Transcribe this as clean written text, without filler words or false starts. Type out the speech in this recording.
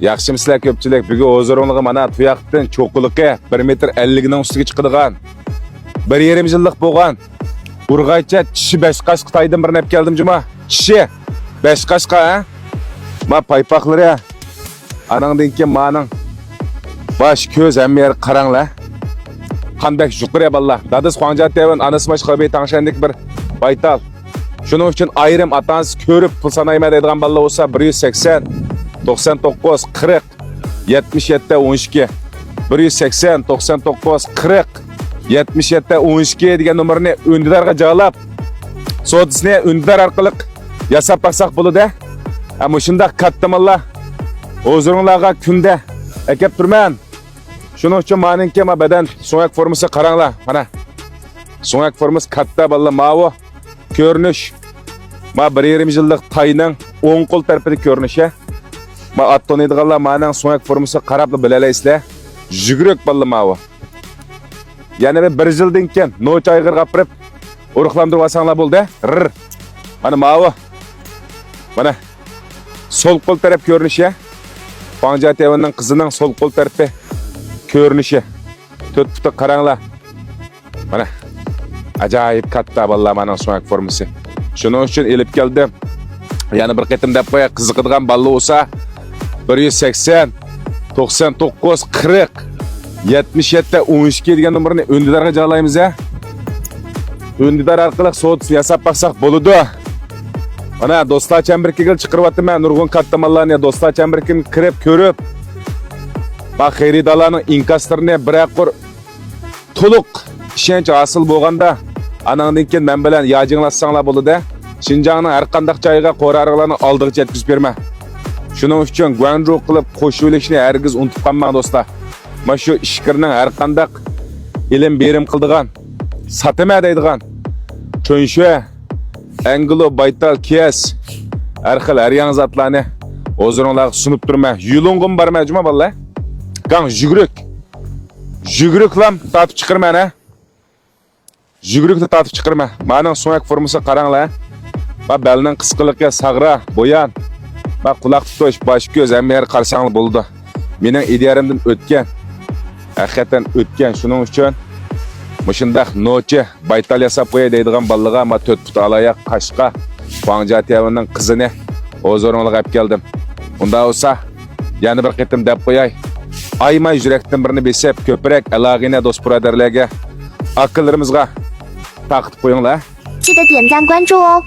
Yaxshimizlar ko'pchilik. Bugun o'ziringizga mana tuyoqdan cho'qiliqi 1.50 ning ustiga chiqadigan 1,5 yillik bo'lgan urg'aycha tishi 5 qash Xitoydan birini olib keldim juma. Tishi 5 qashqa, ha? Ma paypoqlari anangdan keyin maning bosh ko'z hamma yer qaranglar. Qanday yuqori ballar. Dadis Xonjatevan anasi mash Xobey tangshandik bir baytal. Shuning uchun ayrim atangiz ko'rib pul sanayma deydigan ballar bo'lsa 180 99 40 77 12 180 99 40 77 12 degan nomerni undilarga joylab sodisini undar orqali yasab baksak bo'ladi. Ama shundaq katta mallar o'zingizlarga kunda akab turman. Shuning uchun meningki ma badan so'ngak formasi qaranglar. Mana so'ngak formasi katta ballar mavi ko'rinish. Ma 1,5 yillik Tayning o'ng qo'l tarafidagi ko'rinishi. Ma attonaydiganlar mening so'ngak formasi qarab bilaysizlar. Juguruk ballar mavi. Yani bir yildan keyin noch ayg'ir qapirib urug'lantirib olsanglar bo'ldi. Mana mavi. Mana sol qo'l taraf ko'rinishi. Xonjatevanning qizining sol qo'l tarafi ko'rinishi. 4 fut qaranglar. Mana ajoyib katta ballar mening so'ngak formasi. Shuning uchun elib keldim. Yani bir qatim deb qo'ya qiziqadigan ballar bo'lsa 180 99 40 77 12 degan nomerni undilarga joylaymiz ya. Undilar orqali so'z yasab baksak bo'ladi. Mana do'stlar chamberkiga chiqaryapman nurg'un katta mallarni do'stlar chamberkim kirib ko'rib. Bak xaridalarning inkaslarni bir aqor to'liq ishonch hosil bo'lganda anandan keyin men bilan yajinglassanglar bo'ladi. Xinjiangning har qanday joyiga qo'rarlarni oldiga yetkazib berma. Shuning uchun Guangzhou qilib qo'shilishni hargiz unutib qolmang do'stlar. Mana shu ishqirning har qanday ilm berim qildigan, satama deydigan Cho'nshe, Anglo Baytal Kies har xil har yangi zatlarni o'zingizlarga sunib turma. Yulung'im barma juma ballar. Qan juguruk. Juguruklam tatib chiqirma ana. Jugurukni tatib chiqirma. Mening so'ngak formasi qaranglar. Va belning qisqaligi sag'ra, bo'yan. Va quloq tutish, bosh ko'z hamma yer qarsanglar bo'ldi. Mening ideyarimdan o'tgan. Haqiqatan o'tgan. Shuning uchun mushundaq nochi baytal yasab qo'yay deydigan ballaga ma 4 fut alayoq qashqa Xonjatevanning qizini o'zingizlarga olib keldim. Unda bo'lsa yana bir qatim deb qo'yay. Aymay yurakdan birini besib ko'proq alog'ina do'st birodarlarga aqllarimizga taqib qo'yinglar. 记得点赞关注哦。